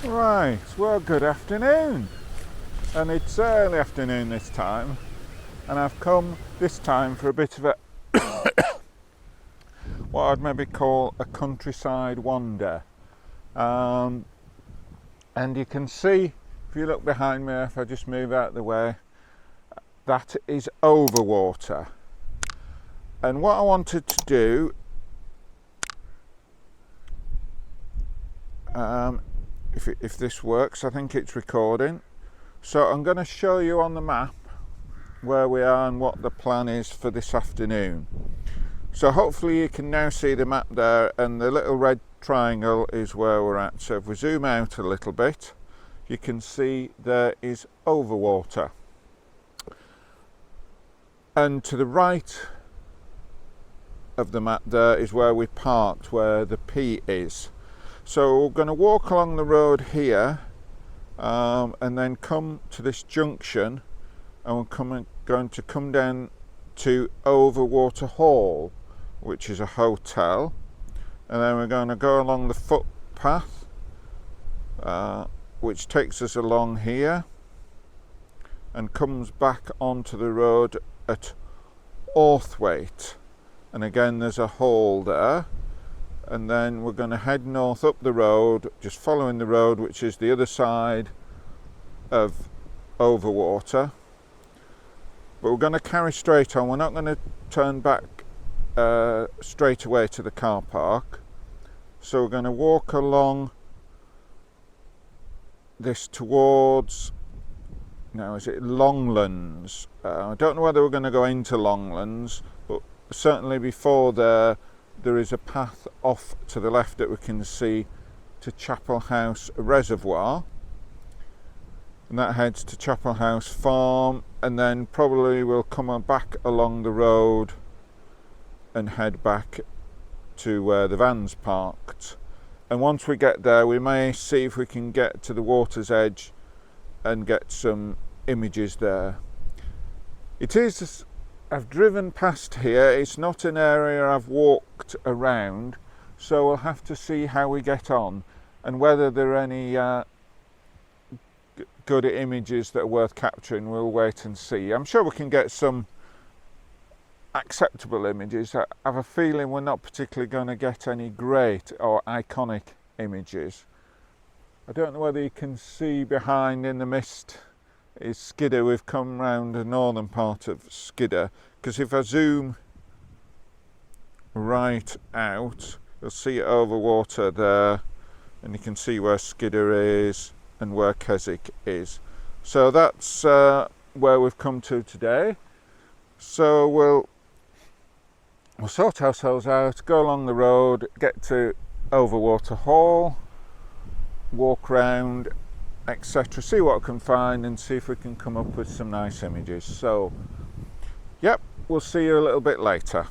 Right, well, good afternoon, and it's early afternoon this time, and I've come this time for a bit of a what I'd maybe call a countryside wander. And you can see, if you look behind me, if I just move out of the way, that is Overwater. And what I wanted to do, if this works, I think it's recording. So I'm going to show you on the map where we are and what the plan is for this afternoon. So hopefully you can now see the map there, and the little red triangle is where we're at. So if we zoom out a little bit, you can see there is Overwater. And to the right of the map there is where we parked, where the P is. So we're going to walk along the road here and then come to this junction, and we're going to come down to Overwater Hall, which is a hotel, and then we're going to go along the footpath which takes us along here and comes back onto the road at Orthwaite, and again there's a hall there. And then we're going to head north up the road, just following the road, which is the other side of Overwater. But we're going to carry straight on. We're not going to turn back straight away to the car park. So we're going to walk along this towards, now is it Longlands? I don't know whether we're going to go into Longlands, but certainly before there is a path off to the left that we can see to Chapelhouse Reservoir, and that heads to Chapelhouse Farm, and then probably we'll come back along the road and head back to where the van's parked. And once we get there, we may see if we can get to the water's edge and get some images there. I've driven past here, it's not an area I've walked around, so we'll have to see how we get on and whether there are any good images that are worth capturing. We'll wait and see. I'm sure we can get some acceptable images. I have a feeling we're not particularly going to get any great or iconic images. I don't know whether you can see behind in the mist is Skidder. We've come round the northern part of Skidder, because if I zoom right out, you'll see Overwater there, and you can see where Skidder is and where Keswick is. So that's where we've come to today. So we'll sort ourselves out, go along the road, get to Overwater Hall, walk round, etc., see what I can find and see if we can come up with some nice images. So yep, we'll see you a little bit later.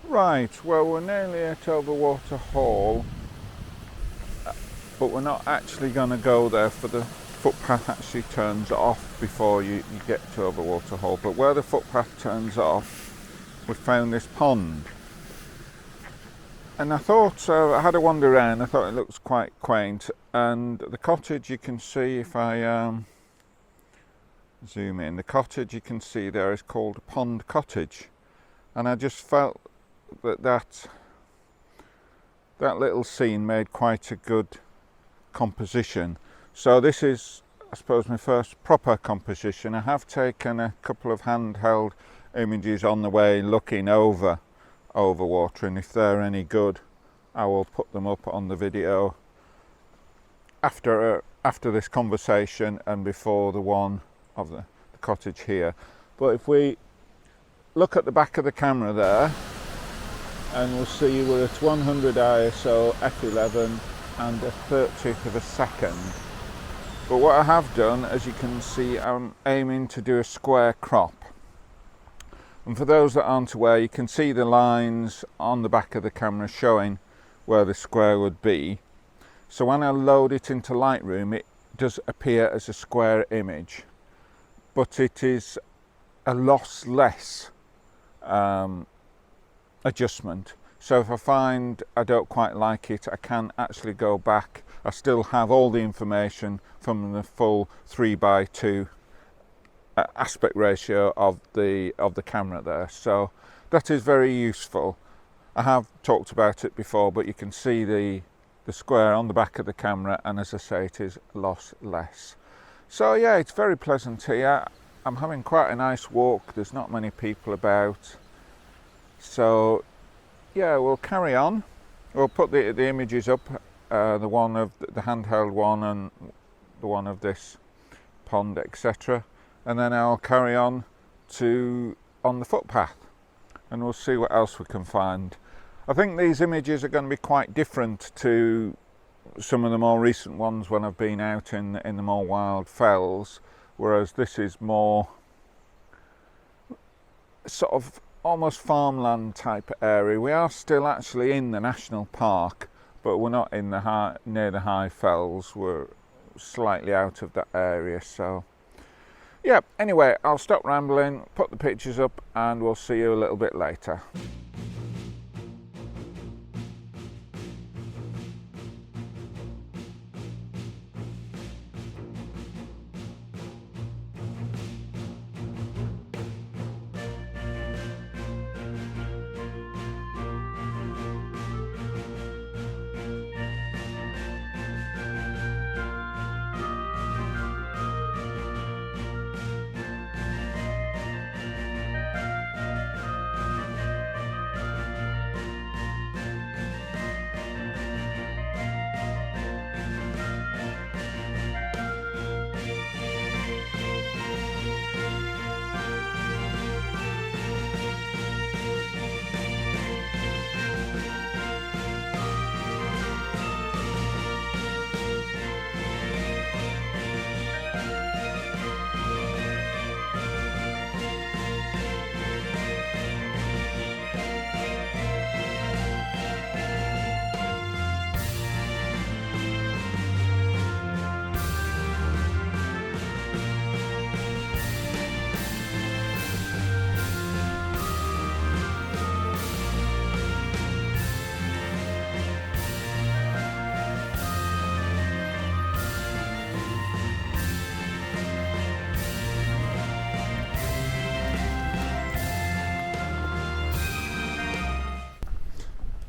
Right, well, we're nearly at Overwater Hall, but we're not actually going to go there, for the footpath actually turns off before you get to Overwater Hall. But where the footpath turns off, we found this pond, and I thought, I had a wander around, I thought it looks quite quaint. And the cottage, you can see, if I zoom in, the cottage you can see there is called Pond Cottage, and I just felt that little scene made quite a good composition. So this is, I suppose, my first proper composition. I have taken a couple of handheld images on the way looking over Overwater, and if they're any good I will put them up on the video after this conversation and before the one of the cottage here. But if we look at the back of the camera there, and we'll see we're at 100 ISO f11 and a 30th of a second. But what I have done, as you can see, I'm aiming to do a square crop. And for those that aren't aware, you can see the lines on the back of the camera showing where the square would be. So when I load it into Lightroom, it does appear as a square image, but it is a lossless adjustment. So if I find I don't quite like it, I can actually go back. I still have all the information from the full 3:2 aspect ratio of the camera there. So that is very useful. I have talked about it before, but you can see the square on the back of the camera, and as I say, it is lossless. So yeah, it's very pleasant here. I'm having quite a nice walk. There's not many people about. So yeah, we'll carry on. We'll put the images up, the one of the handheld one and the one of this pond, etc. And then I'll carry on on the footpath, and we'll see what else we can find. I think these images are going to be quite different to some of the more recent ones when I've been out in the more wild fells, whereas this is more sort of almost farmland type area. We are still actually in the national park, but we're not in the near the high fells. We're slightly out of that area. So yeah, anyway, I'll stop rambling, put the pictures up, and we'll see you a little bit later.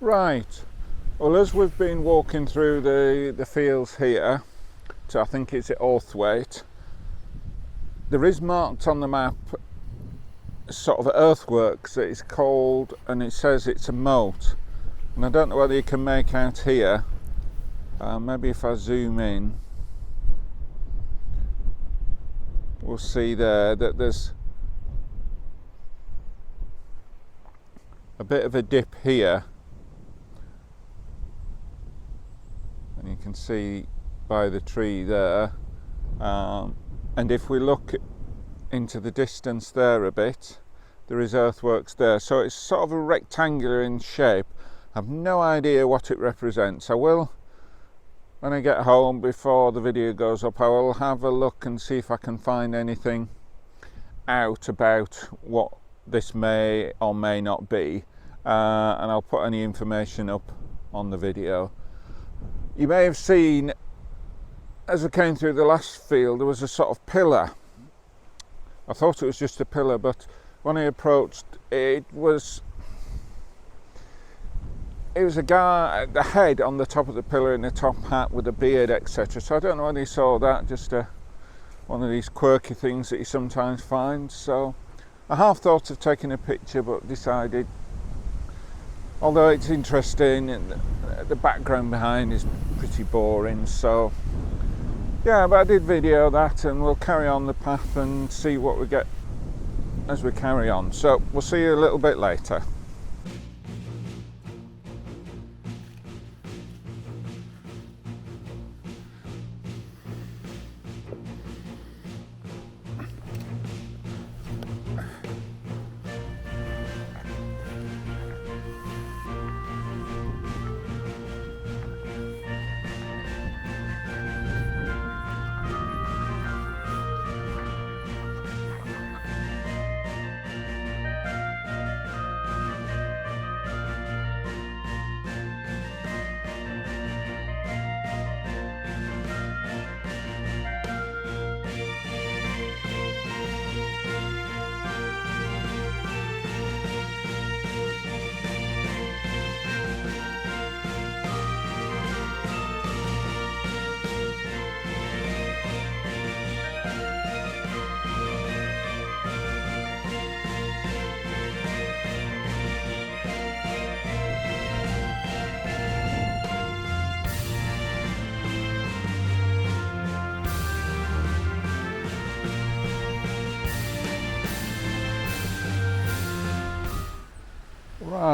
Right, well, as we've been walking through the fields here, so I think it's at Orthwaite, there is marked on the map sort of earthworks that it's called, and it says it's a moat, and I don't know whether you can make out here. Maybe if I zoom in, we'll see there that there's a bit of a dip here. And you can see by the tree there, and if we look into the distance there a bit, there is earthworks there. So it's sort of a rectangular in shape. I have no idea what it represents. I will, when I get home before the video goes up, I will have a look and see if I can find anything out about what this may or may not be, and I'll put any information up on the video. You may have seen, as I came through the last field, there was a sort of pillar. I thought it was just a pillar, but when I approached, it was a guy, the head on the top of the pillar in a top hat with a beard, etc. So I don't know whether you saw that, just one of these quirky things that you sometimes find. So I half thought of taking a picture, but decided, although it's interesting and the background behind is pretty boring, so yeah, but I did video that, and we'll carry on the path and see what we get as we carry on. So we'll see you a little bit later.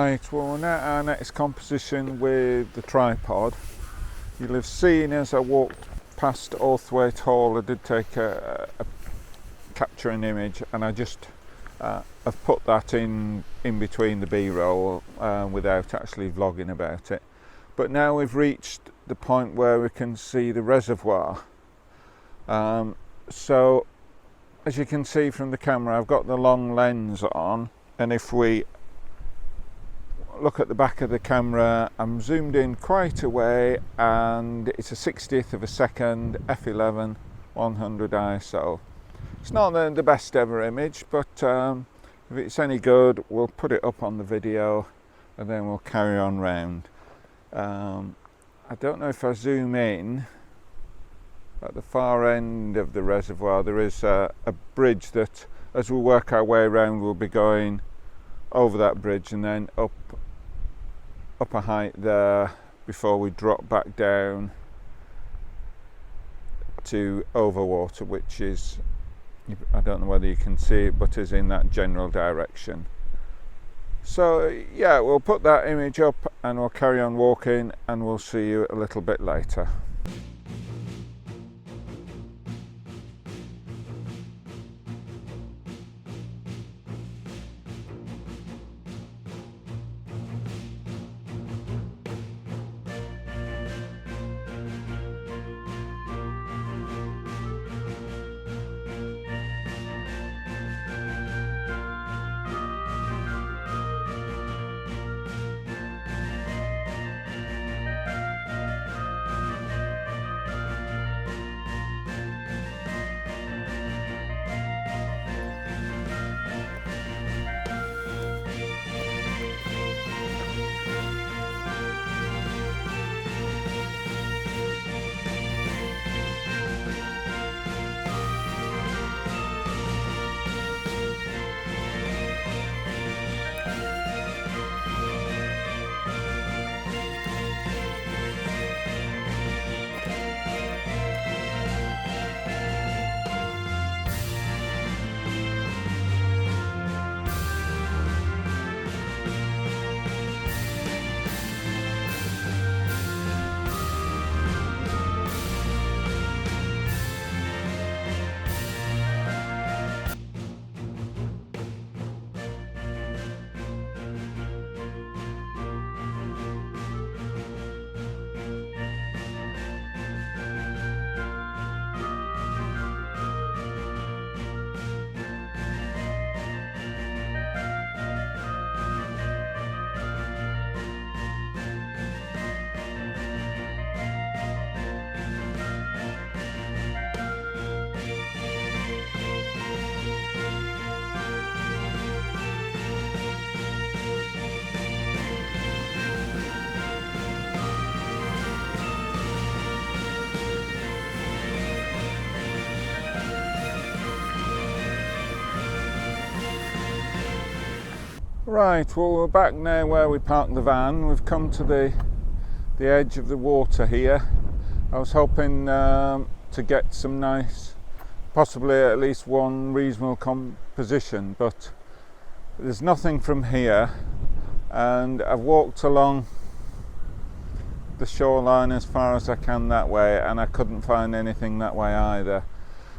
Right, well, we're now at our next composition with the tripod. You'll have seen as I walked past Orthwaite Hall, I did take capture an image, and I just have put that in between the B-roll without actually vlogging about it. But now we've reached the point where we can see the reservoir. So as you can see from the camera, I've got the long lens on, and if we look at the back of the camera, I'm zoomed in quite a way, and it's a 60th of a second, f11, 100 ISO. It's not the best ever image, but if it's any good, we'll put it up on the video and then we'll carry on round. I don't know if I zoom in, at the far end of the reservoir there is a bridge that, as we work our way around, we'll be going over that bridge and then up a height there before we drop back down to Overwater, which is, I don't know whether you can see it, but is in that general direction. So yeah, we'll put that image up and we'll carry on walking, and we'll see you a little bit later. Right, well, we're back now where we parked the van. We've come to the edge of the water here. I was hoping to get some nice, possibly at least one reasonable composition, but there's nothing from here, and I've walked along the shoreline as far as I can that way, and I couldn't find anything that way either.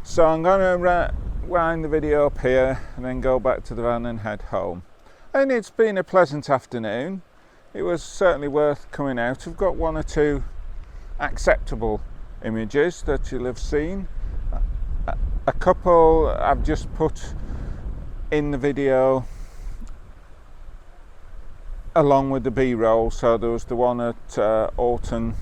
So I'm going to wind the video up here and then go back to the van and head home. And it's been a pleasant afternoon. It was certainly worth coming out. I've got one or two acceptable images that you'll have seen. A couple I've just put in the video along with the B-roll. So there was the one at Orthwaite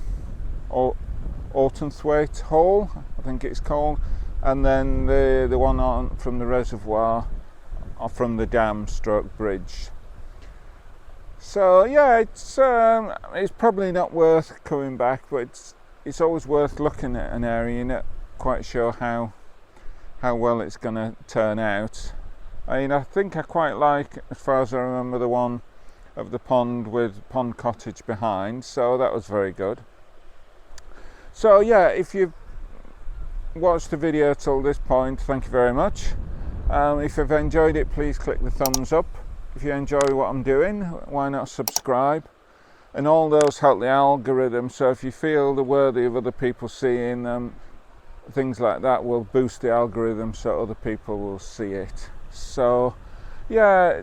Hall, I think it's called, and then the one on from the reservoir, or from the dam stroke bridge. So yeah, it's probably not worth coming back, but it's always worth looking at an area. You're not quite sure how well it's going to turn out. I mean, I think I quite like, as far as I remember, the one of the pond with pond cottage behind, so that was very good. So yeah, if you've watched the video till this point, thank you very much. If you've enjoyed it, please click the thumbs up. if you enjoy what I'm doing, why not subscribe? And all those help the algorithm, so if you feel they're worthy of other people seeing them, things like that will boost the algorithm so other people will see it. So yeah,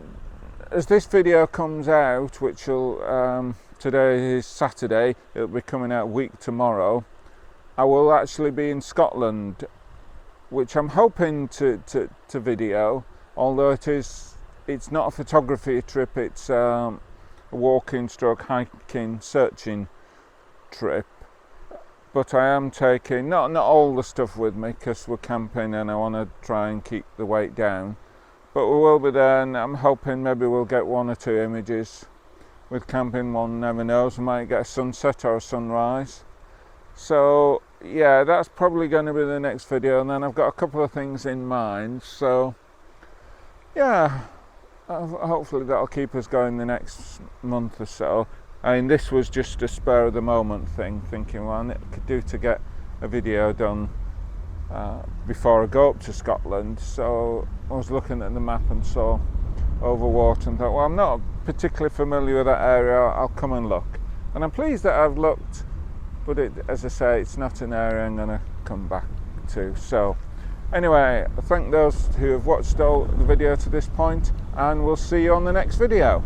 as this video comes out, which will today is Saturday, it'll be coming out a week tomorrow, I will actually be in Scotland, which I'm hoping to video, although it's not a photography trip, it's a walking stroke hiking searching trip. But I am taking not all the stuff with me because we're camping and I want to try and keep the weight down, but we will be there, and I'm hoping maybe we'll get 1 or 2 images. With camping, one never knows, we might get a sunset or a sunrise. So yeah, that's probably going to be the next video, and then I've got a couple of things in mind, so yeah, hopefully that'll keep us going the next month or so. I mean, this was just a spur of the moment thing, thinking, well, I could do to get a video done before I go up to Scotland. So I was looking at the map and saw Overwater and thought, well, I'm not particularly familiar with that area, I'll come and look. And I'm pleased that I've looked, but as I say, it's not an area I'm going to come back to. So anyway, I thank those who have watched the video to this point, and we'll see you on the next video.